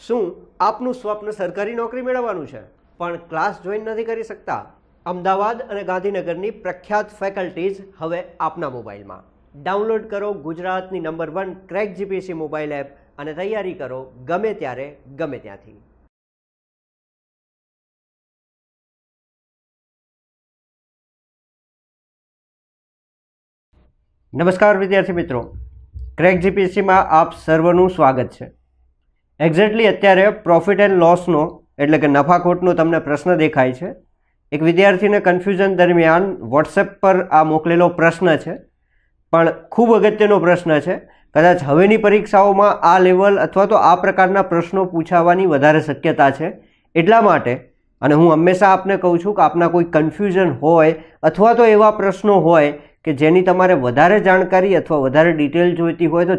શું આપનું સ્વપ્ન સરકારી નોકરી મેળવવાનું છે પણ ક્લાસ જોઈન નથી કરી શકતા? અમદાવાદ અને ગાંધીનગરની પ્રખ્યાત ફેકલ્ટીઝ હવે આપના મોબાઈલમાં. ડાઉનલોડ કરો ગુજરાતની number 1 crack GPSC mobile app અને તૈયારી કરો ગમે ત્યારે ગમે ત્યાંથી. નમસ્કાર વિદ્યાર્થી મિત્રો, ક્રેક જીપીએસસીમાં આપ સર્વનું સ્વાગત છે. એક્ઝેક્ટલી અત્યારે પ્રોફિટ એન્ડ લોસનો એટલે કે નફાખોટનો તમને પ્રશ્ન દેખાય છે. એક વિદ્યાર્થીને કન્ફ્યુઝન દરમિયાન વોટ્સએપ પર આ મોકલેલો પ્રશ્ન છે, પણ ખૂબ અગત્યનો પ્રશ્ન છે. કદાચ હવેની પરીક્ષાઓમાં આ લેવલ અથવા તો આ પ્રકારના પ્રશ્નો પૂછાવાની વધારે શક્યતા છે. એટલા માટે અને હું હંમેશા આપને કહું છું કે આપના કોઈ કન્ફ્યુઝન હોય અથવા તો એવા પ્રશ્નો હોય કે જેની તમારે વધારે જાણકારી અથવા વધારે ડિટેલ જોઈતી હોય તો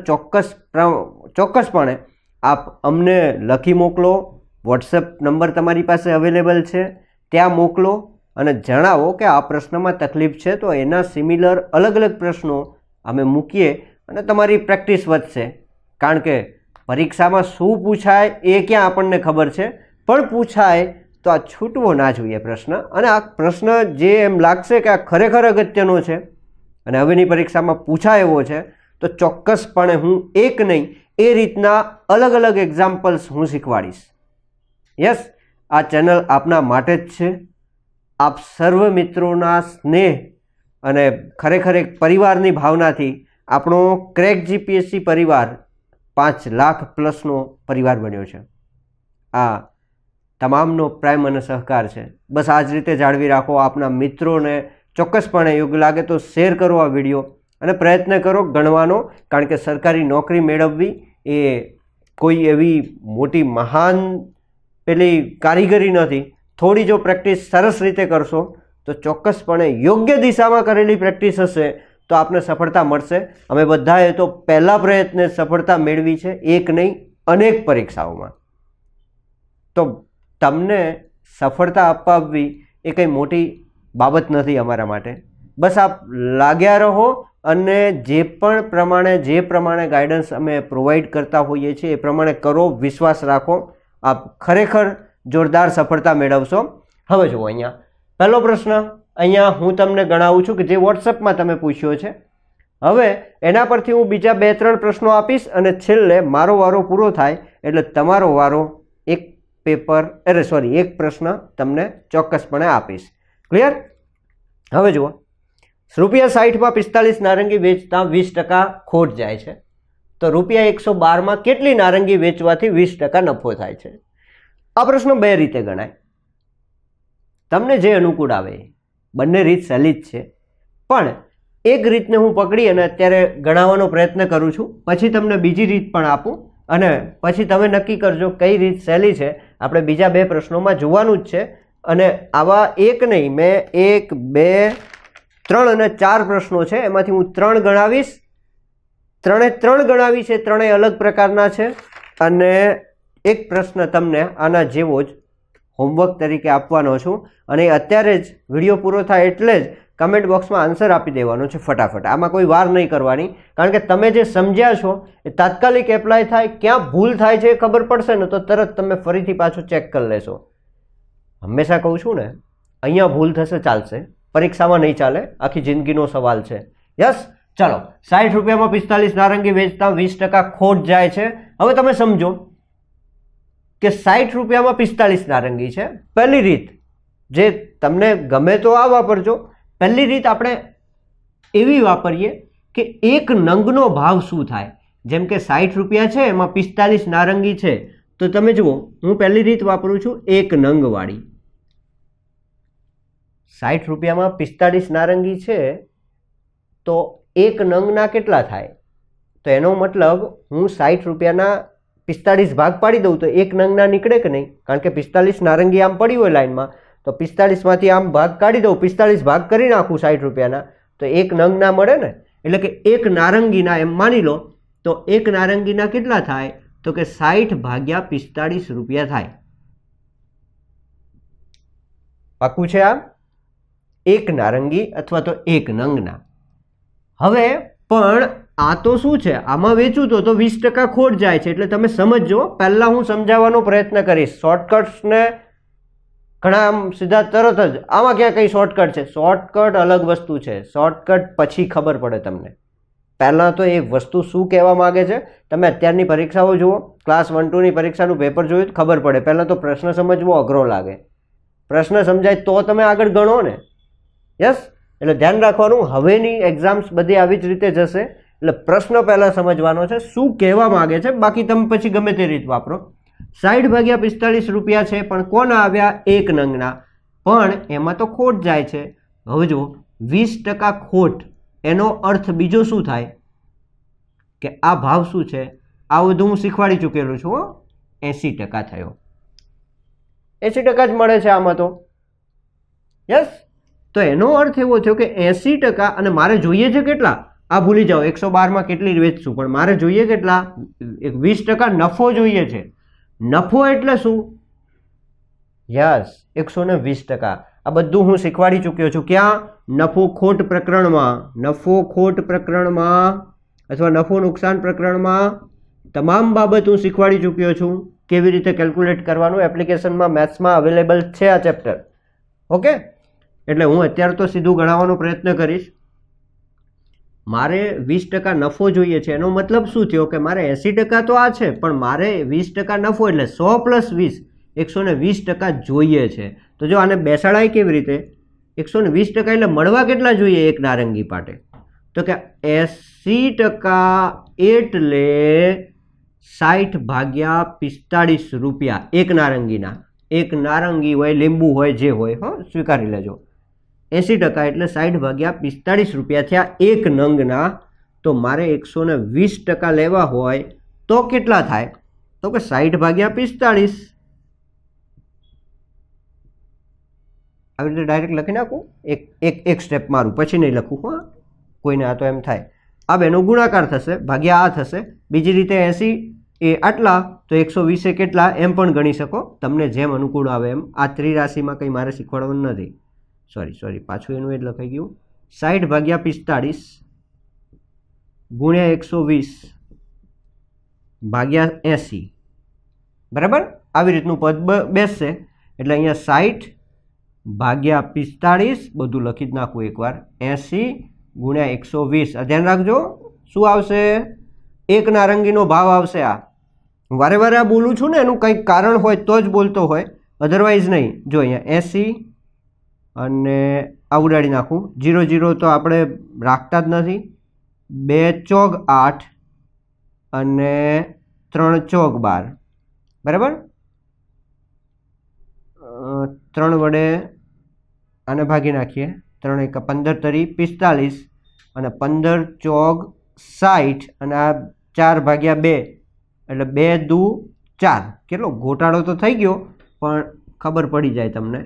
ચોક્કસપણે આપ અમને લખી મોકલો. વોટ્સએપ નંબર તમારી પાસે અવેલેબલ છે, ત્યાં મોકલો અને જણાવો કે આ પ્રશ્નમાં તકલીફ છે, તો એના સિમિલર અલગ અલગ પ્રશ્નો અમે મૂકીએ અને તમારી પ્રેક્ટિસ વધશે. કારણ કે પરીક્ષામાં શું પૂછાય એ ક્યાં આપણને ખબર છે, પણ પૂછાય તો આ છૂટવો ના જોઈએ પ્રશ્ન. અને આ પ્રશ્ન જે એમ લાગશે કે આ ખરેખર અગત્યનો છે અને હવેની પરીક્ષામાં પૂછાય એવો છે, તો ચોક્કસપણે હું એક નહીં એ રીતના અલગ અલગ એક્ઝામ્પલ્સ હું શીખવાડીશ. યસ, આ ચેનલ આપના માટે જ છે. આપ સર્વ મિત્રોના સ્નેહ અને ખરેખર એક પરિવારની ભાવનાથી આપણો ક્રેક જીપીએસસી પરિવાર 5 લાખ પ્લસનો પરિવાર બન્યો છે. આ તમામનો પ્રેમ અને સહકાર છે. બસ આ જ રીતે જાળવી રાખો. આપના મિત્રોને ચોક્કસપણે યોગ્ય લાગે તો શેર કરો આ વિડીયો અને પ્રયત્ન કરો ગણવાનો. કારણ કે સરકારી નોકરી મેળવવી એ કોઈ એવી મોટી મહાન પેલી કારીગરી નથી. થોડી જો પ્રેક્ટિસ સરસ રીતે કરશો તો ચોક્કસપણે યોગ્ય દિશામાં કરેલી પ્રેક્ટિસ હશે તો આપને સફળતા મળશે. અમે બધાએ તો પહેલા પ્રયત્ને સફળતા મેળવી છે, એક નહીં અનેક પરીક્ષાઓમાં. તો તમને સફળતા અપાવવી એ કંઈ મોટી બાબત નથી અમારા માટે. બસ આપ લાગ્યા રહો અને જે પ્રમાણે ગાઈડન્સ અમે પ્રોવાઈડ કરતા હોઈએ છીએ એ પ્રમાણે કરો, વિશ્વાસ રાખો. આપ ખરેખર જોરદાર સફળતા મેળવશો. હવે જુઓ, અહીંયા પહેલો પ્રશ્ન અહીંયા હું તમને ગણાવું છું કે જે વોટ્સએપમાં તમે પૂછ્યો છે. હવે એના પરથી હું બીજા 2-3 પ્રશ્નો આપીશ અને છેલ્લે મારો વારો પૂરો થાય એટલે તમારો વારો એક પ્રશ્ન તમને ચોક્કસપણે આપીશ. ક્લિયર? હવે જુઓ, ₹60માં 45 નારંગી વેચતા 20% ખોટ જાય છે, તો ₹112માં કેટલી નારંગી વેચવાથી 20% નફો થાય છે? આ પ્રશ્ન 2 રીતે ગણાય. તમને જે અનુકૂળ આવે, બંને રીત સહેલી જ છે, પણ એક રીતને હું પકડી અને અત્યારે ગણાવવાનો પ્રયત્ન કરું છું. પછી તમને બીજી રીત પણ આપું અને પછી તમે નક્કી કરજો કઈ રીત સહેલી છે. આપણે બીજા 2 પ્રશ્નોમાં જોવાનું જ છે. અને આવા એક નહીં, મેં 1, 2, 3 અને 4 પ્રશ્નો છે, એમાંથી હું 3 ગણાવીશ. 3 ગણાવી છે, 3 અલગ પ્રકારના છે અને એક પ્રશ્ન તમને આના જેવો જ હોમવર્ક તરીકે આપવાનો છું. અને અત્યારે જ વિડીયો પૂરો થાય એટલે જ કમેન્ટ બોક્સમાં આન્સર આપી દેવાનો છે ફટાફટ. આમાં કોઈ વાર નહીં કરવાની, કારણ કે તમે જે સમજ્યા છો એ તાત્કાલિક એપ્લાય થાય. ક્યાં ભૂલ થાય છે એ ખબર પડશે ને તો તરત તમે ફરીથી પાછું ચેક કરી લેશો. હંમેશા કહું છું ને, અહીંયા ભૂલ થશે ચાલશે, પરીક્ષામાં નહીં ચાલે. આખી જિંદગીનો સવાલ છે. યસ, ચાલો. ₹60માં 45 નારંગી વેચતા 20% ખોટ જાય છે. હવે તમે સમજો કે ₹60માં 45 નારંગી છે. પહેલી રીત જે તમને ગમે તો આ વાપરજો. પહેલી રીત આપણે એવી વાપરીએ કે એક નંગનો ભાવ શું થાય. જેમ કે ₹60 છે, એમાં 45 નારંગી છે, તો તમે જુઓ, હું પહેલી રીત વાપરું છું એક નંગવાળી. ₹60માં 45 નારંગી છે તો એક નંગના કેટલા થાય? તો એનો મતલબ હું ₹60ના 45 ભાગ પાડી દઉં તો એક નંગના નીકળે કે નહીં? કારણ કે 45 નારંગી આમ પડી હોય લાઈનમાં, તો 45માંથી આમ ભાગ કાઢી દઉં, 45 ભાગ કરી નાખું ₹60ના, તો એક નંગના મળે ને. એટલે કે એક નારંગીના એમ માની લો તો એક નારંગીના કેટલા થાય? તો કે 60 ભાગ્યા 45 રૂપિયા થાય. પાક્કું છે આ? એક નારંગી અથવા તો એક નંગના. હવે પણ આ તો શું છે, આમાં વેચું તો 20% ખોટ જાય છે. એટલે તમે સમજો, પહેલાં હું સમજાવવાનો પ્રયત્ન કરીશ. શોર્ટકટ્સને ઘણા આમ સીધા તરત જ આમાં ક્યાં કંઈ શોર્ટકટ છે? શોર્ટકટ અલગ વસ્તુ છે. શોર્ટકટ પછી ખબર પડે તમને. પહેલાં તો એ વસ્તુ શું કહેવા માગે છે. તમે અત્યારની પરીક્ષાઓ જુઓ, ક્લાસ 1-2ની પરીક્ષાનું પેપર જોયું તો ખબર પડે. પહેલાં તો પ્રશ્ન સમજવો અઘરો લાગે. પ્રશ્ન સમજાય તો તમે આગળ ગણો ને. યસ, એટલે ધ્યાન રાખવાનું, હવેની એક્ઝામ્સ બધી આવી જ રીતે જશે. એટલે પ્રશ્ન પહેલાં સમજવાનો છે, શું કહેવા માગે છે. બાકી તમે પછી ગમે તે રીત વાપરો. 60/45 રૂપિયા છે, પણ કોના આવ્યા? 1 નંગના. પણ એમાં તો ખોટ જાય છે. હવે જો 20% ખોટ, એનો અર્થ બીજો શું થાય કે આ ભાવ શું છે? આ બધું હું શીખવાડી ચૂકેલું છું. 80% થયો. 80% જ મળે છે આમાં તો. યસ, તો એનો અર્થ એવો થયો કે 80%. અને મારે જોઈએ છે કેટલા? આ ભૂલી જાઓ, 112માં કેટલી વેચશું, પણ મારે જોઈએ કેટલા? 20% નફો જોઈએ છે. નફો એટલે શું? યસ, 120%. આ બધું હું શીખવાડી ચૂક્યો છું. ક્યાં? નફો ખોટ પ્રકરણમાં. નફો ખોટ પ્રકરણમાં અથવા નફો નુકસાન પ્રકરણમાં તમામ બાબત હું શીખવાડી ચૂક્યો છું. કેવી રીતે કેલ્ક્યુલેટ કરવાનું એપ્લિકેશનમાં, મેથ્સમાં અવેલેબલ છે આ ચેપ્ટર. ઓકે, એટલે હું અત્યારે તો સીધું ગણાવવાનો પ્રયત્ન કરીશ. મારે 20% નફો જોઈએ છે. એનો મતલબ શું થયો કે મારે 80% તો આ છે, પણ મારે 20% નફો એટલે 100 + 20, 120% જોઈએ છે. તો જો આને બેસાડાય કેવી રીતે? 120% એટલે મળવા કેટલા જોઈએ એક નારંગી પાટે? તો કે 80% એટલે 60/45 રૂપિયા એક નારંગીના. એક નારંગી હોય, લીંબુ હોય, જે હોય, હો, સ્વીકારી લેજો. 80% એટલે 60/45 રૂપિયા થયા એક નંગના. તો મારે 120% લેવા હોય તો કેટલા થાય? તો કે 60/45. આવી રીતે ડાયરેક્ટ લખી નાખું. એક સ્ટેપ મારું, પછી નહીં લખું. હા, કોઈને આ તો એમ થાય આ બેનો ગુણાકાર થશે ભાગ્યા આ થશે. બીજી રીતે 80 એ આટલા, તો 120 એ કેટલા એમ પણ ગણી શકો. તમને જેમ અનુકૂળ આવે એમ. આ ત્રિરાશિમાં કંઈ મારે શીખવાડવાનું નથી. સોરી, પાછું એનું એ જ લખાઈ ગયું. 60/45 ગુણ્યા 120 ભાગ્યા 80. બરાબર? આવી રીતનું પદ બેસશે. એટલે અહીંયા 60/45 બધું લખી જ નાખું એકવાર. 80 ગુણ્યા 120. ધ્યાન રાખજો, શું આવશે? એક નારંગીનો ભાવ આવશે. આ વારે વારે આ બોલું છું ને, એનું કંઈક કારણ હોય તો જ બોલતો હોય, અધરવાઇઝ નહીં. જો અહીંયા 80 અને આ ઉડાડી નાખું. 0 તો આપણે રાખતા જ નથી. 2 ચોક 8 અને 3 ચોક 12. બરાબર? 3 વડે આને ભાગી નાખીએ. 3 × 15 તરી 45 અને 15 ચોક 60 અને આ 4/2 એટલે 2 દુ 4. કેટલો ઘોટાળો તો થઈ ગયો, પણ ખબર પડી જાય તમને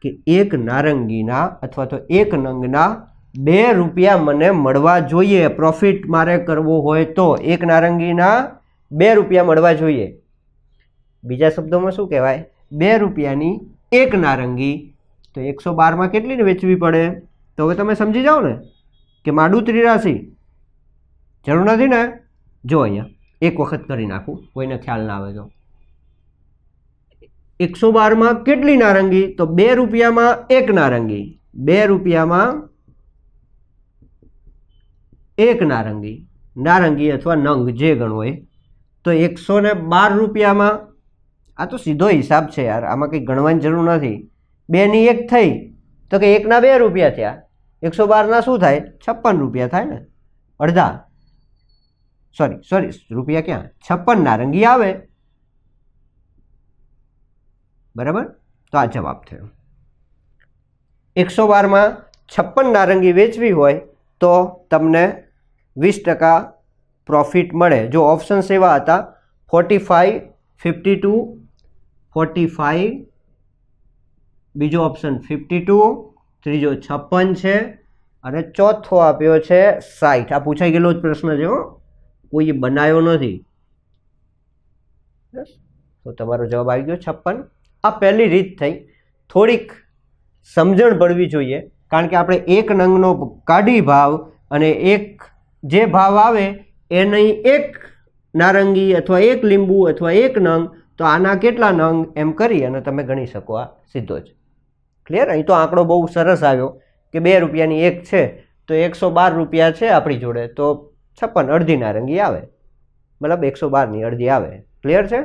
કે એક નારંગીના અથવા તો એક નંગના 2 રૂપિયા મને મળવા જોઈએ. પ્રોફિટ મારે કરવો હોય તો એક નારંગીના 2 રૂપિયા મળવા જોઈએ. બીજા શબ્દોમાં શું કહેવાય? 2 રૂપિયાની એક નારંગી. તો 112માં કેટલીને વેચવી પડે? તો હવે તમે સમજી જાઓ ને કે માડું ત્રિરાશી. જરૂર નથી ને? જો અહીંયા એક વખત કરી નાખું, કોઈને ખ્યાલ ના આવે તો. 112માં કેટલી નારંગી? તો 2 રૂપિયામાં એક નારંગી. 2 રૂપિયામાં એક નારંગી. નારંગી અથવા નંગ જે ગણવો એ. તો 112 રૂપિયામાં, આ તો સીધો હિસાબ છે યાર, આમાં કંઈ ગણવાની જરૂર નથી. 2ની 1 થઈ તો કે 1ના 2 રૂપિયા થયા. 112ના શું થાય? 56 રૂપિયા થાય ને. અડધા, સોરી રૂપિયા ક્યાં? 56 નારંગી આવે. બરાબર? તો આ જવાબ થયો. 112માં 56 નારંગી વેચવી હોય તો તમને 20% પ્રોફિટ મળે. જો ઓપ્શન્સ એવા હતા 45, 52, 45, બીજો ઓપ્શન 52, ત્રીજો 56 છે અને ચોથો આપ્યો છે 60. આ પૂછાઈ ગયેલો જ પ્રશ્ન છે, કોઈ બનાવ્યો નથી. તો તમારો જવાબ આવી ગયો 56. આ પહેલી રીત થઈ. થોડીક સમજણ પડવી જોઈએ, કારણ કે આપણે એક નંગનો કાઢી ભાવ અને એક જે ભાવ આવે એ નહીં એક નારંગી અથવા એક લીંબુ અથવા એક નંગ, તો આના કેટલા નંગ એમ કરી અને તમે ગણી શકો આ સીધો જ. ક્લિયર? અહીં તો આંકડો બહુ સરસ આવ્યો કે 2 રૂપિયાની એક છે તો 112 રૂપિયા છે આપણી જોડે, તો 56 અડધી નારંગી આવે, મતલબ 112ની અડધી આવે. ક્લિયર છે?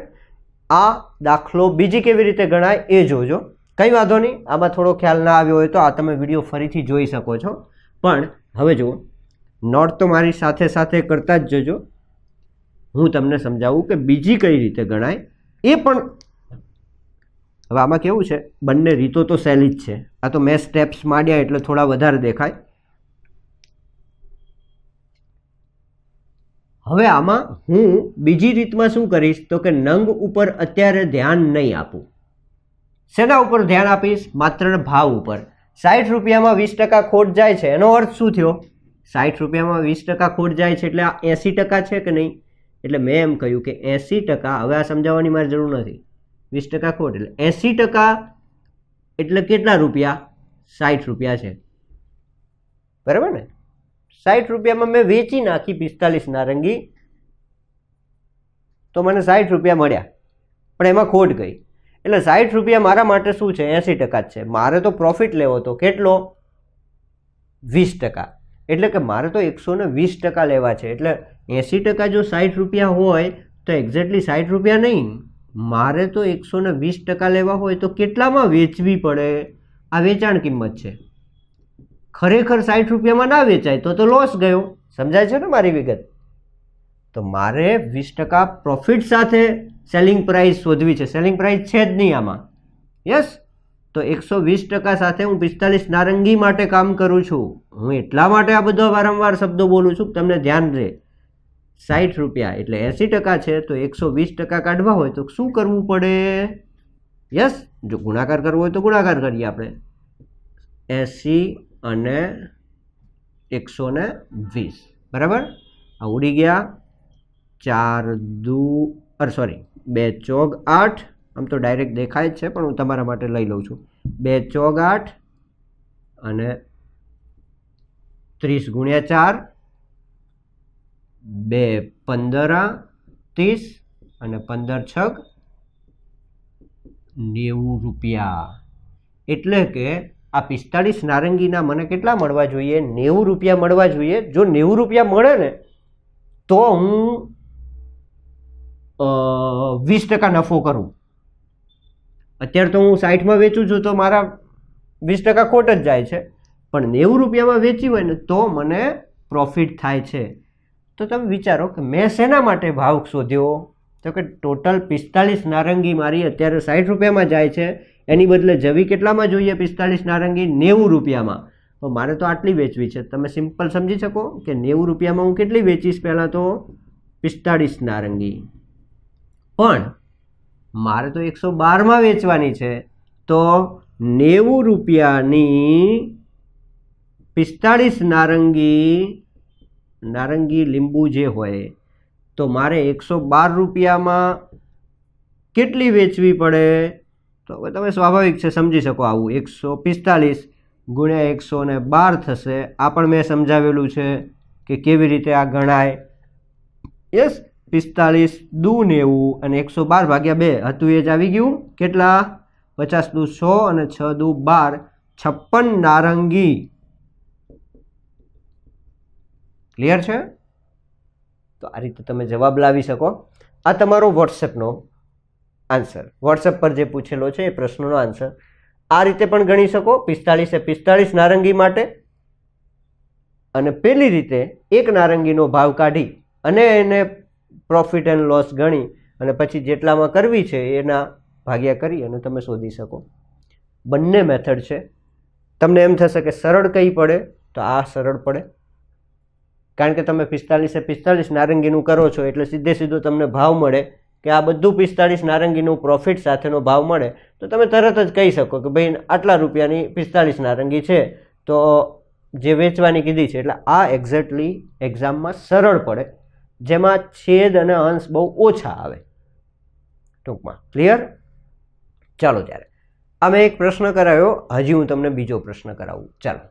આ દાખલો બીજી કેવી રીતે ગણાય એ જોજો. કંઈ વાંધો નહીં, આમાં થોડો ખ્યાલ ના આવ્યો હોય તો આ તમે વિડીયો ફરીથી જોઈ શકો છો. પણ હવે જુઓ, નોટ તો મારી સાથે સાથે કરતા જ જજો. હું તમને સમજાવું કે બીજી કઈ રીતે ગણાય એ પણ. હવે આમાં કેવું છે, બંને રીતો તો સહેલી જ છે. આ તો મેં સ્ટેપ્સ માંડ્યા એટલે થોડા વધારે દેખાય. હવે આમાં હું બીજી રીતમાં શું કરીશ તો કે નંગ ઉપર અત્યારે ધ્યાન નહીં આપું. શેના ઉપર ધ્યાન આપીશ? માત્ર ભાવ ઉપર. 60 રૂપિયામાં 20% ખોટ જાય છે, એનો અર્થ શું થયો? 60 રૂપિયામાં 20% ખોટ જાય છે એટલે આ 80% છે કે નહીં? એટલે મેં એમ કહ્યું કે 80%. હવે આ સમજાવવાની મારી જરૂર નથી. 20% ખોટ એટલે 80% એટલે કેટલા રૂપિયા? 60 રૂપિયા છે, બરાબર ને? 60 રૂપિયામાં મેં વેચી નાખી 45 નારંગી, તો મને 60 રૂપિયા મળ્યા, પણ એમાં ખોટ ગઈ. એટલે 60 રૂપિયા મારા માટે શું છે? 80% જ છે. મારે તો પ્રોફિટ લેવો હતો કેટલો? 20%. એટલે કે મારે તો 120% લેવા છે. એટલે 80% જો 60 રૂપિયા હોય તો એક્ઝેક્ટલી 60 રૂપિયા નહીં, મારે તો 120% લેવા હોય તો કેટલામાં વેચવી પડે? આ વેચાણ કિંમત છે. ખરેખર 60 રૂપિયામાં ના વેચાય તો લોસ ગયો. સમજાય છે ને મારી વિગત? તો મારે 20% પ્રોફિટ સાથે સેલિંગ પ્રાઇસ શોધવી છે. સેલિંગ પ્રાઇસ છે જ નહીં આમાં. યસ, તો 120% સાથે હું 45 નારંગી માટે કામ કરું છું. હું એટલા માટે આ બધા વારંવાર શબ્દો બોલું છું કે તમને ધ્યાન રહે. 60 રૂપિયા એટલે 80% છે, તો 120% કાઢવા હોય તો શું કરવું પડે? યસ, જો ગુણાકાર કરવો હોય તો ગુણાકાર કરીએ આપણે. 80 અને 120, બરાબર? આ ઉડી ગયા. 4 દુ 2 ચોક 8. આમ તો ડાયરેક્ટ દેખાય જ છે પણ હું તમારા માટે લઈ લઉં છું. 2 ચોક 8 અને 30 ગુણ્યા 4, 2 15 30 અને 15 છગ 90 રૂપિયા. એટલે કે આ 45 નારંગીના મને કેટલા મળવા જોઈએ? 90 રૂપિયા મળવા જોઈએ. જો 90 રૂપિયા મળે ને તો હું 20% નફો કરું. અત્યારે તો હું 60માં વેચું છું તો મારા 20% ખોટ જ જાય છે, પણ 90 રૂપિયામાં વેચી હોય ને તો મને પ્રોફિટ થાય છે. તો તમે વિચારો કે મેં શેના માટે ભાવ શોધ્યો? તો કે ટોટલ 45 નારંગી મારી અત્યારે 60 રૂપિયામાં જાય છે, એની બદલે જવી કેટલામાં જોઈએ? 45 નારંગી 90 રૂપિયામાં. તો મારે તો આટલી વેચવી છે. તમે સિમ્પલ સમજી શકો કે 90 રૂપિયામાં હું કેટલી વેચીશ? પહેલાં તો 45 નારંગી, પણ મારે તો 112માં વેચવાની છે. તો 90 રૂપિયાની 45 નારંગી લીંબુ જે હોય તો મારે 112 રૂપિયામાં કેટલી વેચવી પડે? તો હવે તમે સ્વાભાવિક છે સમજી શકો. આવું 145 ગુણ્યા 112 થશે. આ પણ મેં સમજાવેલું છે કે કેવી રીતે આ ગણાય. યસ, 45 દુ 90 અને 112 ભાગ્યા 2 હતું એ જ આવી ગયું. કેટલા? 50 દુ 100 અને 6 દુ 12, 56 નારંગી. ક્લિયર છે? તો આ રીતે તમે જવાબ લાવી શકો. આ તમારો વોટ્સએપનો આન્સર. વોટ્સએપ પર જે પૂછેલો છે એ પ્રશ્નનો આન્સર. આ રીતે પણ ગણી શકો. 45 એ 45 નારંગી માટે, અને પેલી રીતે એક નારંગીનો ભાવ કાઢી અને એને પ્રોફિટ એન્ડ લોસ ગણી અને પછી જેટલામાં કરવી છે એના ભાગ્યા કરી અને તમે શોધી શકો. બંને મેથડ છે. તમને એમ થશે કે સરળ કઈ પડે? તો આ સરળ પડે, કારણ કે તમે 45 એ 45 નારંગીનું કરો છો એટલે સીધો તમને ભાવ મળે કે આ બધું 45 નારંગીનું પ્રોફિટ સાથેનો ભાવ મળે. તો તમે તરત જ કહી શકો કે ભાઈ આટલા રૂપિયાની 45 નારંગી છે તો જે વેચવાની કીધી છે. એટલે આ એક્ઝેક્ટલી એક્ઝામમાં સરળ પડે, જેમાં છેદ અને અંશ બહુ ઓછા આવે ટૂંકમાં. ક્લિયર? ચાલો ત્યારે આ મેં એક પ્રશ્ન કરાવ્યો, હજી હું તમને બીજો પ્રશ્ન કરાવું. ચાલો,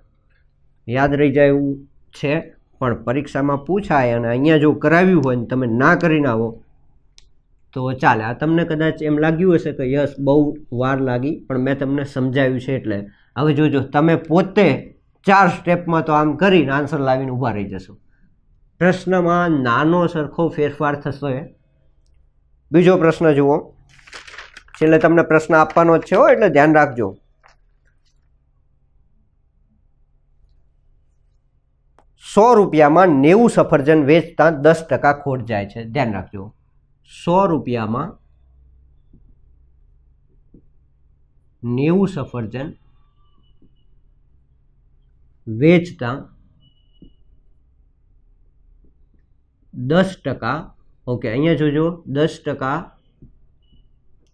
યાદ રહી જાય એવું છે પણ પરીક્ષામાં પૂછાય અને અહીંયા જો કરાવ્યું હોય ને તમે ના કરીને આવો તો ચાલે. આ તમને કદાચ એમ લાગ્યું હશે કે યસ બહુ વાર લાગી, પણ મેં તમને સમજાવ્યું છે. એટલે હવે જોજો, તમે પોતે 4 સ્ટેપમાં તો આમ કરીને આન્સર લાવીને ઊભા રહી જશો. પ્રશ્નમાં નાનો સરખો ફેરફાર થશે. બીજો પ્રશ્ન જુઓ, છેલ્લે તમને પ્રશ્ન આપવાનો જ છે હો, એટલે ધ્યાન રાખજો. ₹100 90 સફરજન વેચતા 10% ખોટ જાય છે. ધ્યાન રાખજો, ₹100 90 સફરજન વેચતા 10%, ઓકે અહીંયા જોજો 10%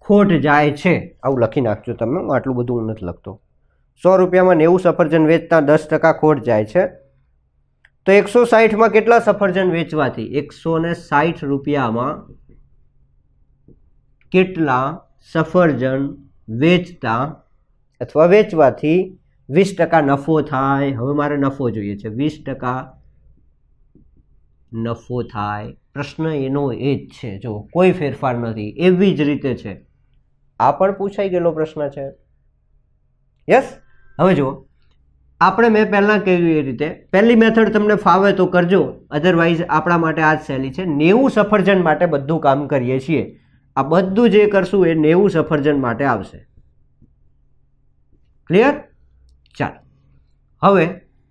ખોટ જાય છે, આવું લખી નાખજો તમે. આટલું બધું હું નથી લખતો. ₹100 90 સફરજન વેચતા 10% ખોટ જાય છે. તો 160 કેટલા સફરજન વેચવાથી? ₹160 કેટલા સફરજન વેચતા અથવા વેચવાથી 20% નફો થાય? હવે મારે નફો જોઈએ છે. 20% નફો થાય. પ્રશ્ન એનો એ જ છે, જો કોઈ ફેરફાર નથી, એવી જ રીતે છે. આ પણ પૂછાઈ ગયેલો પ્રશ્ન છે. યસ. હવે જુઓ, આપણે મેં પહેલાં કહ્યું એ રીતે પહેલી મેથડ તમને ફાવે તો કરજો, અધરવાઇઝ આપણા માટે આ જ સહેલી છે. 90 સફરજન માટે બધું કામ કરીએ છીએ. આ બધું જે કરશું એ 90 સફરજન માટે આવશે. ક્લિયર? ચાલો, હવે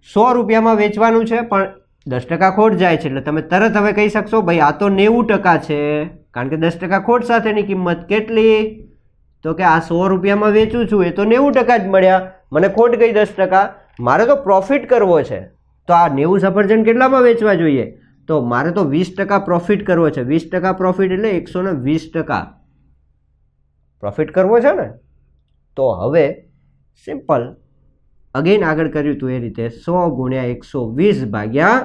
₹100 વેચવાનું છે, પણ 10% ખોટ જાય છે. એટલે તમે તરત હવે કહી શકશો ભાઈ આ તો 90% છે, કારણ કે 10% ખોટ સાથેની કિંમત કેટલી? તો કે આ ₹100 વેચું છું એ તો 90% જ મળ્યા, મને ખોટ ગઈ 10%. મારે તો પ્રોફિટ કરવો છે, તો આ 90 સફરજન કેટલામાં વેચવા જોઈએ? તો મારે તો 20% પ્રોફિટ કરવો છે. 20% પ્રોફિટ એટલે 120% પ્રોફિટ કરવો છે ને. તો હવે સિમ્પલ અગેન આગળ કર્યું હતું એ રીતે 100 ગુણ્યા 120 ભાગ્યા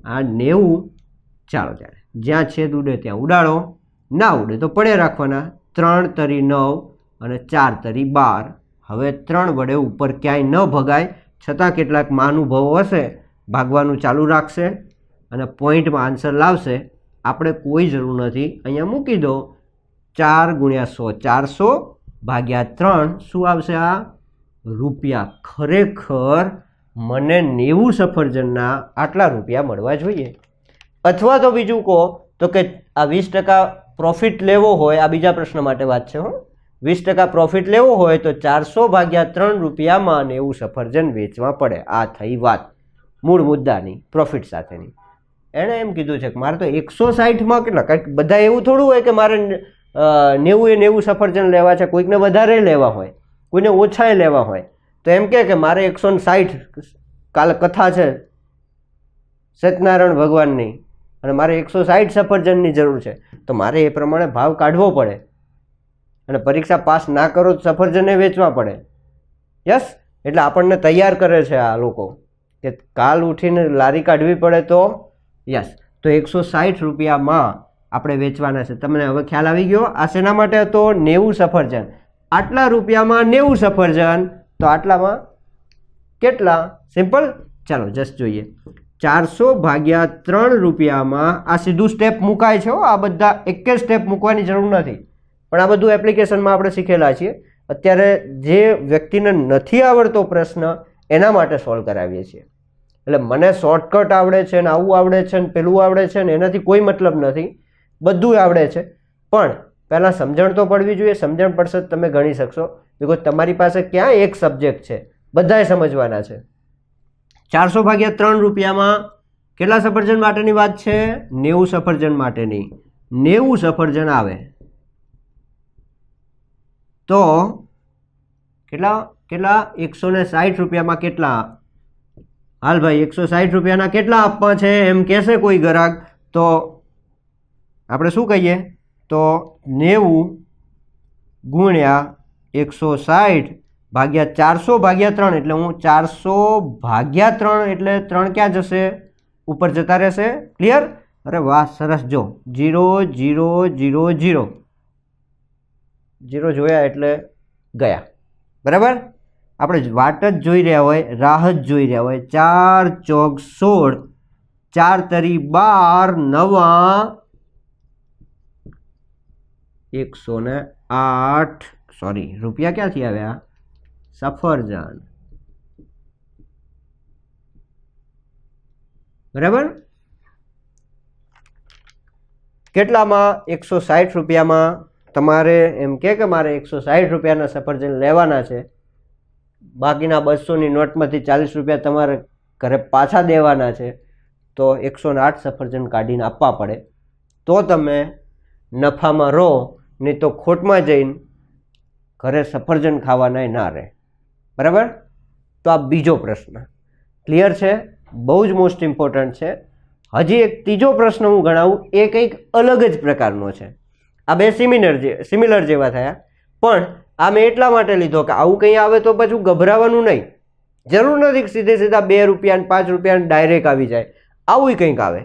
આ 90. ચાલો ત્યારે જ્યાં છેદ ઉડે ત્યાં ઉડાડો, ના ઉડે તો પડે રાખવાના. 3 તરી 9 અને 4 તરી 12. હવે 3 વડે ઉપર ક્યાંય ન ભગાય, છતાં કેટલાક મહાનુભાવો હશે ભાગવાનું ચાલુ રાખશે અને પોઈન્ટમાં આન્સર લાવશે. આપણે કોઈ જરૂર નથી, અહીંયા મૂકી દો. 4 ગુણ્યા 100 400 ભાગ્યા 3 શું આવશે? આ રૂપિયા. ખરેખર મને 90 સફરજનના આટલા રૂપિયા મળવા જોઈએ. અથવા તો બીજું કહો તો કે આ 20% પ્રોફિટ લેવો હોય, આ બીજા પ્રશ્ન માટે વાત છે હો. 20% પ્રોફિટ લેવો હોય તો 400 ભાગ્યા 3 રૂપિયામાં 90 સફરજન વેચવા પડે. આ થઈ વાત મૂળ મુદ્દાની, પ્રોફિટ સાથેની. એણે એમ કીધું છે કે મારે તો 160માં કેટલા, કારણ કે બધા એવું થોડું હોય કે મારે 90 સફરજન લેવા છે. કોઈકને વધારે લેવા હોય, કોઈને ઓછાએ લેવા હોય. તો એમ કે મારે 160, કાલે કથા છે સત્યનારાયણ ભગવાનની, અને મારે 160 સફરજનની જરૂર છે, તો મારે એ પ્રમાણે ભાવ કાઢવો પડે. અને પરીક્ષા પાસ ના કરો તો સફરજને વેચવા પડે. યસ. એટલે આપણને તૈયાર કરે છે આ લોકો કે કાલ ઉઠીને લારી કાઢવી પડે તો યસ. તો 160 રૂપિયામાં આપણે વેચવાના છે. તમને હવે ખ્યાલ આવી ગયો આ શેના માટે હતો? 90 સફરજન. આટલા રૂપિયામાં 90 સફરજન, તો આટલામાં કેટલા? સિમ્પલ. ચાલો જસ્ટ જોઈએ. 400 ભાગ્યા 3 રૂપિયામાં આ સીધું સ્ટેપ મુકાય છે. આ બધા એક જ સ્ટેપ મૂકવાની જરૂર નથી, પણ આ બધું એપ્લિકેશનમાં આપણે શીખેલા છીએ. અત્યારે જે વ્યક્તિને નથી આવડતો પ્રશ્ન એના માટે સોલ્વ કરાવીએ છીએ. એટલે મને શોર્ટકટ આવડે છે ને આવું આવડે છે ને પેલું આવડે છે ને એનાથી કોઈ મતલબ નથી. બધું આવડે છે, પણ પહેલાં સમજણ તો પડવી જોઈએ. સમજણ પડશે તો તમે ગણી શકશો. બિકોઝ તમારી પાસે ક્યાં એક સબ્જેક્ટ છે, બધાએ સમજવાના છે. 400 ભાગ્યા 3 રૂપિયામાં કેટલા સફરજન માટેની વાત છે? 90 સફરજન માટેની. 90 સફરજન આવે તો કેટલા? 160 રૂપિયામાં કેટલા? હાલ ભાઈ 160 રૂપિયાના કેટલા આપવા છે એમ કહેશે કોઈ ગ્રાહક, તો આપણે શું કહીએ? તો 90 ગુણ્યા 160 ભાગ્યા 400 ભાગ્યા 3. એટલે હું 400 ભાગ્યા 3 એટલે 3 ક્યાં જશે? ઉપર જતા રહેશે. ક્લિયર? અરે વાહ, સરસ. જો 0 0 0 0 0 જોયા એટલે ગયા. બરાબર? આપણે વાટ જ જોઈ રહ્યા હોય, રાહ જ જોઈ રહ્યા હોય. 4 ચોક 16 4 તરી 12 નવા 108 સોરી રૂપિયા ક્યાંથી આવ્યા? સફરજન, બરાબર. કેટલામાં? 160 રૂપિયામાં તમારે એમ કે મારે 160 રૂપિયાના સફરજન લેવાના છે, બાકીના 200ની નોટમાંથી 40 રૂપિયા તમારે ઘરે પાછા દેવાના છે, તો 108 સફરજન કાઢીને આપવા પડે તો તમે નફામાં રહો, નહીં તો ખોટમાં જઈને ઘરે સફરજન ખાવાના ના રહે, બરાબર. તો આ બીજો પ્રશ્ન ક્લિયર છે, બહુ જ મોસ્ટ ઇમ્પોર્ટન્ટ છે. હજી એક ત્રીજો પ્રશ્ન હું ગણાવું, એ કંઈક અલગ જ પ્રકારનો છે. આ બે સિમિલર જેવા થયા, પણ આ મેં એટલા માટે લીધો કે આવું કંઈ આવે તો પાછું ગભરાવાનું નહીં. જરૂર નથી સીધે સીધા 2 રૂપિયા અને 5 રૂપિયા ડાયરેક્ટ આવી જાય. આવું કંઈક આવે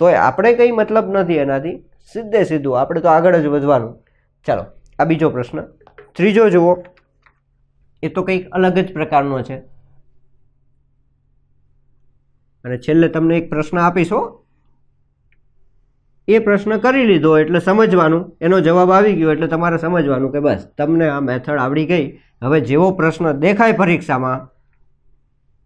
તોય આપણે કંઈ મતલબ નથી એનાથી, સીધે સીધું આપણે તો આગળ જ વધવાનું. ચાલો આ બીજો પ્રશ્ન. ત્રીજો જુઓ, એ તો કંઈક અલગ જ પ્રકારનો છે. અને છેલ્લે તમને એક પ્રશ્ન આપીશ હો, એ પ્રશ્ન કરી લીધો એટલે સમજવાનું, એનો જવાબ આવી ગયો એટલે તમારે સમજવાનું કે બસ તમને આ મેથડ આવડી ગઈ. હવે જેવો પ્રશ્ન દેખાય પરીક્ષામાં,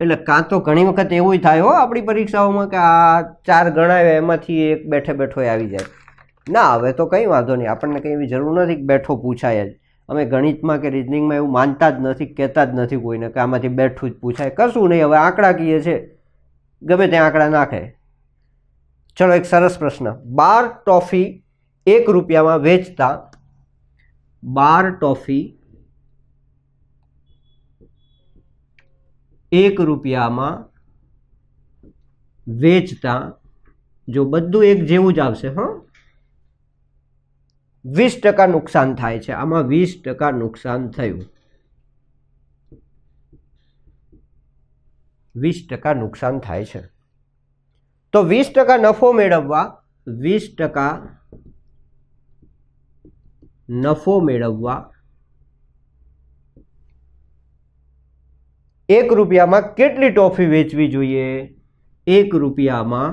એટલે કાં તો ઘણી વખત એવું થાય હો આપણી પરીક્ષાઓમાં કે આ 4 ગણાવે એમાંથી એક બેઠે બેઠો આવી જાય. ના, હવે તો કંઈ વાંધો નહીં, આપણને કંઈ એવી જરૂર નથી કે બેઠો પૂછાય જ. અમે ગણિતમાં કે રિઝનિંગમાં એવું માનતા જ નથી, કહેતા જ નથી કોઈને કે આમાંથી બેઠું જ પૂછાય, કશું નહીં. હવે આંકડાકીય છે, ગમે ત્યાં આંકડા નાખે. ચલો એક સરસ પ્રશ્ન. 12 ટોફી 1 રૂપિયામાં વેચતા, 12 ટોફી 1 રૂપિયામાં વેચતા, જો બધું એક જેવું જ આવશે, હા, 20% નુકસાન થાય છે. આમાં 20% નુકસાન થયું, 20% નુકસાન થાય છે. તો 20% નફો મેળવવા, 20% નફો મેળવવા 1 રૂપિયામાં કેટલી ટોફી વેચવી જોઈએ? 1 રૂપિયામાં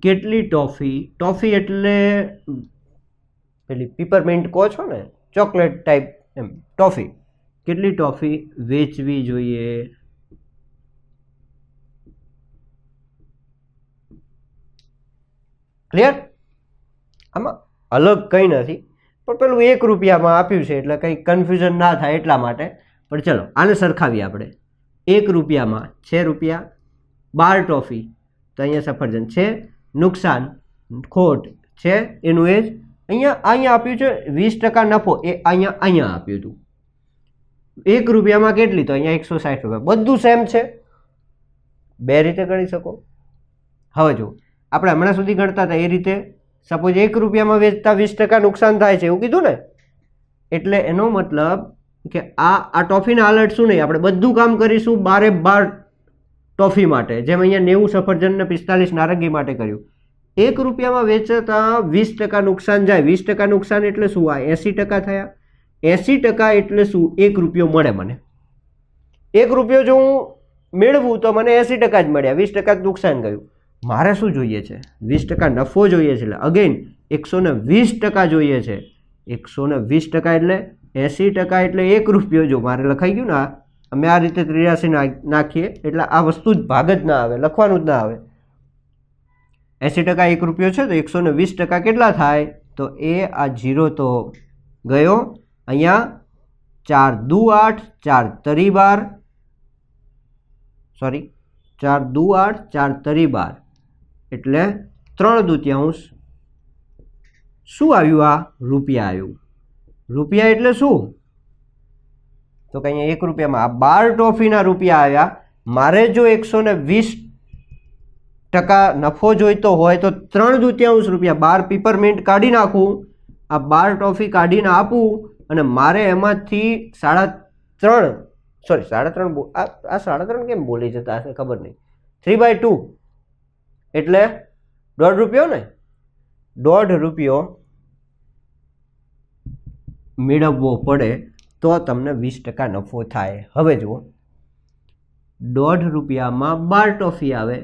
કેટલી ટોફી? ટોફી એટલે પેલી પીપરમિન્ટ કહો છો ને, ચોકલેટ ટાઈપ, એમ ટોફી. કેટલી ટોફી વેચવી જોઈએ? ક્લિયર? આમાં અલગ કંઈ નથી, પણ પેલું 1 રૂપિયામાં આપ્યું છે એટલે કંઈ કન્ફ્યુઝન ના થાય એટલા માટે. પણ ચલો આને સરખાવીએ આપણે. 1 રૂપિયામાં છે રૂપિયા, 12 ટોફી, તો અહીંયા સફરજન છે, નુકસાન ખોટ છે એનું એ જ અહીંયા આપ્યું છે. 20% નફો એ અહીંયા આપ્યું હતું. 1 રૂપિયામાં કેટલી? તો અહીંયા 160 રૂપિયા. બધું સેમ છે, બે રીતે ગણી શકો. હવે જો આપણે હમણાં સુધી ગણતા હતા એ રીતે, સપોઝ 1 રૂપિયામાં વેચતા 20% નુકસાન થાય છે એવું કીધું ને, એટલે એનો મતલબ કે આ ટોફીના હાલત શું નહીં, આપણે બધું કામ કરીશું 12 ટોફી માટે, જેમ અહીંયા 90 સફરજન ને 45 નારંગી માટે કર્યું. 1 રૂપિયામાં વેચતા 20% નુકસાન જાય. 20% નુકસાન એટલે શું? આ 80% થયા. 80% એટલે શું? 1 રૂપિયો મળે મને. 1 રૂપિયો જો હું મેળવું તો મને 80% જ મળ્યા, 20% નુકસાન ગયું. મારે શું જોઈએ છે? 20% નફો જોઈએ છે. એટલે અગેન 120% જોઈએ છે. 120% એટલે 80% એટલે 1 રૂપિયો. જો મારે લખાઈ ગયું ને, અમે આ રીતે 83 નાખીએ એટલે આ વસ્તુ જ ભાગ જ ના આવે, લખવાનું જ ના આવે. 80% 1 રૂપિયો છે તો 120% કેટલા થાય? તો એ આ 0 તો ગયો. અહીંયા 4 દુ 8, 4 તરી 12, સોરી 4 દુ 8, 4 તરી 12 એટલે 3/4. શું આવ્યું? આ રૂપિયા આવ્યું. રૂપિયા એટલે શું? તો કે અહીંયા 1 રૂપિયામાં આ 12 ટોફીના રૂપિયા આવ્યા. મારે જો 120% નફો જોઈતો હોય તો 3/4 રૂપિયા, 12 પીપરમિન્ટ કાઢી નાખું, આ 12 ટોફી કાઢીને આપું, અને મારે એમાંથી 3.5, સોરી 3.5, આ 3.5 કેમ બોલી જતા હશે ખબર નહીં, 3/2 એટલે 1.5 રૂપિયો ને, 1.5 રૂપિયો મેળવવો પડે તો તમને 20% નફો થાય. હવે જુઓ 1.5 રૂપિયામાં 12 ટોફી આવે.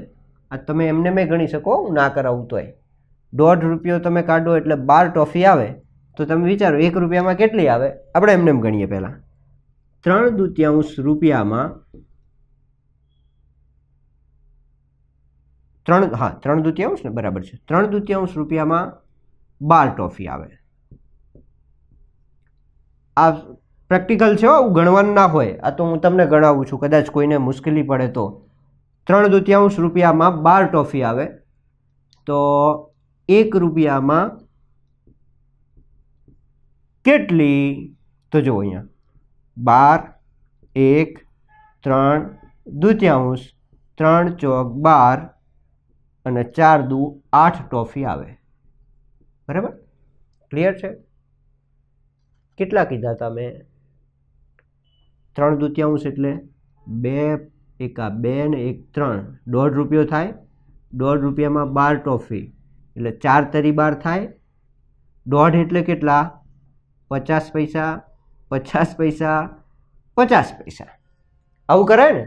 આ તમે એમને મેં ગણી શકો, હું ના કરાવું તોય. 1.5 રૂપિયો તમે કાઢો એટલે 12 ટોફી આવે. તો તમે વિચારો 1 રૂપિયામાં કેટલી આવે. આપણે એમને એમ ગણીએ પહેલાં. 3/2 રૂપિયામાં 3/2 ને બરાબર છે. 3/2 રૂપિયામાં 12 ટોફી આવે. આ પ્રેક્ટિકલ છે, આવું ગણવાનું ના હોય. આ તો હું તમને ગણાવું છું, કદાચ કોઈને મુશ્કેલી પડે તો. 3/2 રૂપિયામાં 12 ટોફી આવે. તો 1 રૂપિયામાં કેટલી? તો જુઓ અહીંયા 12, 1, 3/2, 3 ચોક 12 અને 4 દુ 8 ટોફી આવે. બરાબર, ક્લિયર છે? કેટલા કીધા હતા મેં? 3/2 એટલે 2 એકા 2 ને 1 3, 1.5 રૂપિયો થાય. 1.5 રૂપિયામાં 12 ટોફી એટલે 4 તરી 12 થાય. 1.5 એટલે કેટલા? 50 પૈસા, 50 પૈસા, 50 પૈસા. આવું કરાય ને?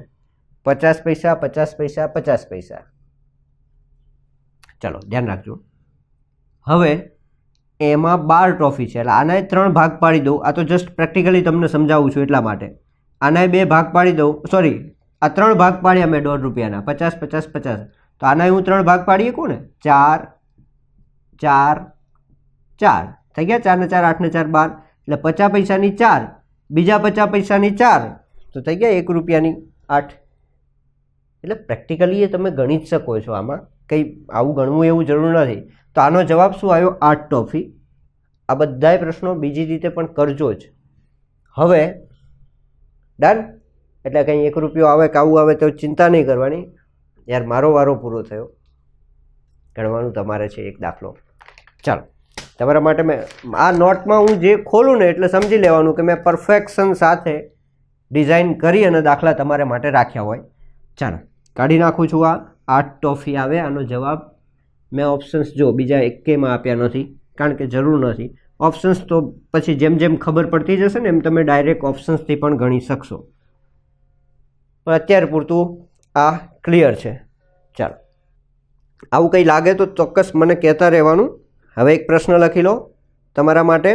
50 પૈસા, 50 પૈસા, 50 પૈસા. ચલો ધ્યાન રાખજો. હવે એમાં 12 ટોફી છે એટલે આના 3 ભાગ પાડી દઉં. આ તો જસ્ટ પ્રેક્ટિકલી તમને સમજાવું છું એટલા માટે. આના 2 ભાગ પાડી દઉં. સોરી, આ 3 ભાગ પાડ્યા મેં 1.5 રૂપિયાના. 50, 50, 50. તો આના હું 3 ભાગ પાડી શકું ને? 4, 4, 4 થઈ ગયા. 4 ને 4 8 ને 4 12 એટલે 50 પૈસાની 4, બીજા 50 પૈસાની 4, તો થઈ ગયા 1 રૂપિયાની 8. એટલે પ્રેક્ટિકલી એ તમે ગણી જ શકો છો. આમાં કંઈ આવું ગણવું એવું જરૂર નથી. તો આનો જવાબ શું આવ્યો? 8 ટોફી. આ બધાય પ્રશ્નો બીજી રીતે પણ કરજો જ. હવે ડન. એટલે કંઈ 1 રૂપિયો આવે કે આવું આવે તો ચિંતા નહીં કરવાની. યાર મારો વારો પૂરો થયો, ગણવાનું તમારે છે એક દાખલો. ચાલો, તમારા માટે મેં આ નોટમાં હું જે ખોલું ને એટલે સમજી લેવાનું કે મેં પરફેક્શન સાથે ડિઝાઇન કરી અને દાખલા તમારે માટે રાખ્યા હોય. ચાલો કાઢી નાખું છું. આ 8 ટોફી આવે. આનો જવાબ મેં ઓપ્શન્સ જો બીજા એકેયમાં આપ્યા નથી, કારણ કે જરૂર નથી. ઓપ્શન્સ તો પછી જેમ જેમ ખબર પડતી જશે ને એમ તમે ડાયરેક્ટ ઓપ્શન્સથી પણ ગણી શકશો, પણ અત્યારે પૂરતું આ ક્લિયર છે. ચાલો, આવું કંઈ લાગે તો ચોક્કસ મને કહેતા રહેવાનું. હવે એક પ્રશ્ન લખી લો તમારા માટે.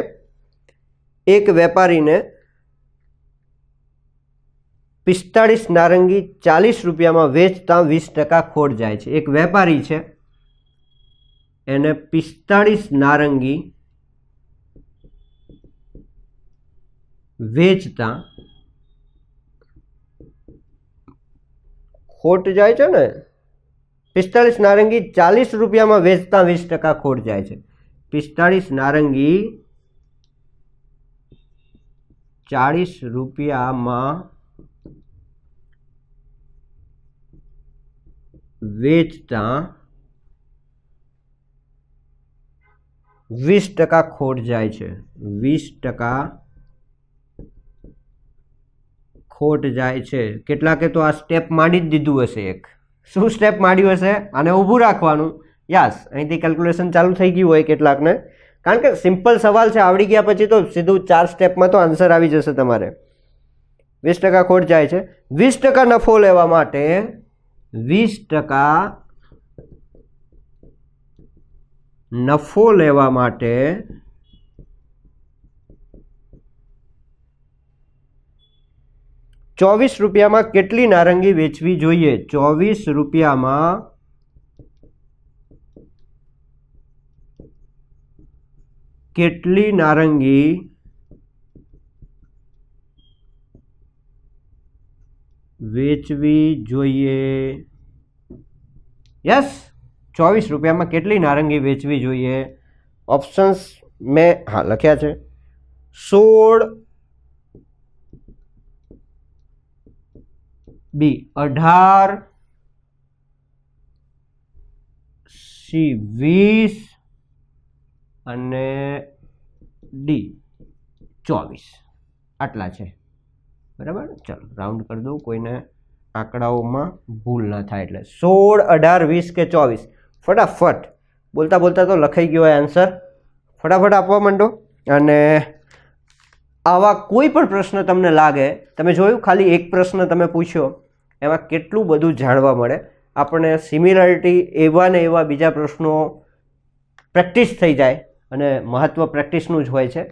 એક વેપારીને 45 નારંગી 40 રૂપિયામાં વેચતા 20% ખોટ જાય છે. એક વેપારી છે, એને 45 નારંગી વેચતા ખોટ જાય છે ને. 45 નારંગી 40 રૂપિયામાં વેચતા 20% ખોટ જાય છે. 45 નારંગી 40 રૂપિયામાં વેચતા 20% ખોટ જાય છે. 20% ખોટ જાય છે. કેટલાકે તો આ સ્ટેપ માંડી જ દીધું હશે. એક શું સ્ટેપ માંડ્યું હશે? આને ઊભું રાખવાનું. યસ, અહીંથી કેલ્ક્યુલેશન ચાલુ થઈ ગયું હોય કેટલાકને, કારણ કે સિમ્પલ સવાલ છે. આવડી ગયા પછી તો સીધું 4 સ્ટેપમાં તો આન્સર આવી જશે તમારે. 20% ખોટ જાય છે. 20% નફો લેવા માટે 20% નફો લેવા માટે 24 રૂપિયામાં કેટલી નારંગી વેચવી જોઈએ? 24 રૂપિયામાં કેટલી નારંગી વેચવી જોઈએ? યસ, 24 રૂપિયામાં કેટલી નારંગી વેચવી જોઈએ? ઓપ્શન્સ મેં લખ્યા છે. 16, બી 18, સી 20 અને ડી 24. આટલા છે. બરાબર, ચાલો રાઉન્ડ કરી દઉં, કોઈને આંકડાઓમાં ભૂલ ના થાય એટલે. 16, 18, 20 કે 24? ફટાફટ બોલતા બોલતા તો લખાઈ ગયો હોય આન્સર. ફટાફટ આપવા માંડો. અને આવા કોઈ પણ પ્રશ્ન તમને લાગે, તમે જોયું ખાલી એક પ્રશ્ન તમે પૂછ્યો એમાં કેટલું બધું જાણવા મળે આપણને. સિમિલરિટી એવા ને એવા બીજા પ્રશ્નો પ્રેક્ટિસ થઈ જાય અને મહત્ત્વ પ્રેક્ટિસનું જ હોય છે.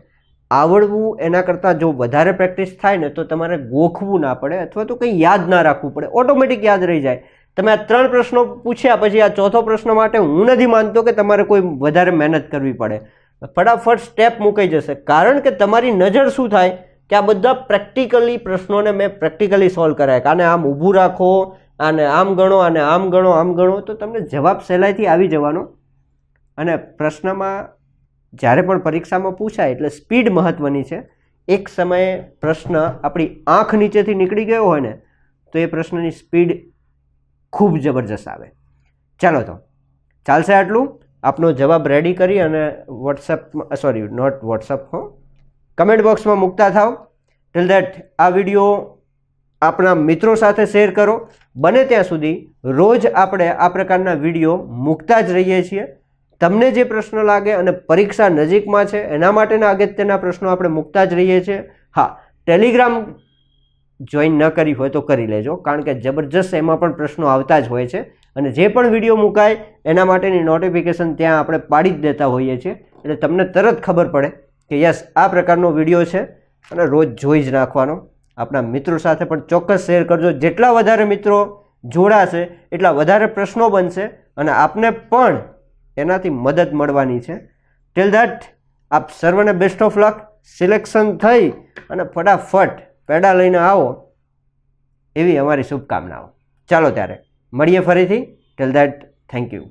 આવડવું એના કરતાં જો વધારે પ્રેક્ટિસ થાય ને તો તમારે ગોખવું ના પડે અથવા તો કંઈ યાદ ના રાખવું પડે, ઓટોમેટિક યાદ રહી જાય. તમે આ 3 પ્રશ્નો પૂછ્યા પછી આ ચોથો પ્રશ્ન માટે હું નથી માનતો કે તમારે કોઈ વધારે મહેનત કરવી પડે. ફટાફટ સ્ટેપ મુકાઈ જશે, કારણ કે તમારી નજર શું થાય કે આ બધા પ્રેક્ટિકલી પ્રશ્નોને મેં પ્રેક્ટિકલી સોલ્વ કરાય. આને આમ ઊભું રાખો, આને આમ ગણો, આને આમ ગણો, આમ ગણો, તો તમને જવાબ સહેલાઈથી આવી જવાનો. અને પ્રશ્નમાં જ્યારે પણ પરીક્ષામાં પૂછાય એટલે સ્પીડ મહત્ત્વની છે. એક સમયે પ્રશ્ન આપણી આંખ નીચેથી નીકળી ગયો હોય ને તો એ પ્રશ્નની સ્પીડ ખૂબ જબરજસ્ત આવે. ચાલો તો ચાલશે આટલું. આપનો જવાબ રેડી કરી અને કમેન્ટ બોક્સમાં મૂકતા થાવ. ટિલ ધેટ આ વિડીયો આપણા મિત્રો સાથે શેર કરો. બને ત્યાં સુધી રોજ આપણે આ પ્રકારના વિડીયો મૂકતા જ રહીએ છીએ. તમને જે પ્રશ્ન લાગે અને પરીક્ષા નજીકમાં છે એના માટેના અગત્યના પ્રશ્નો આપણે મૂકતા જ રહીએ છીએ. હા, ટેલિગ્રામ જોઈન ન કરી હોય તો કરી લેજો, કારણ કે જબરજસ્ત એમાં પણ પ્રશ્નો આવતા જ હોય છે અને જે પણ વિડીયો મુકાય એના માટેની નોટિફિકેશન ત્યાં આપણે પાડી જ દેતા હોઈએ છીએ. એટલે તમને તરત ખબર પડે કે યસ આ પ્રકારનો વિડીયો છે અને રોજ જોઈ જ નાખવાનો. આપણા મિત્રો સાથે પણ ચોક્કસ શેર કરજો. જેટલા વધારે મિત્રો જોડાશે એટલા વધારે પ્રશ્નો બનશે અને આપને પણ એનાથી મદદ મળવાની છે. ટિલ ધેટ આપ સર્વને બેસ્ટ ઓફ લક. સિલેક્શન થઈ અને ફટાફટ પેડા લઈને આવો એવી અમારી શુભકામનાઓ. ચાલો ત્યારે મળીએ ફરીથી. Till that thank you.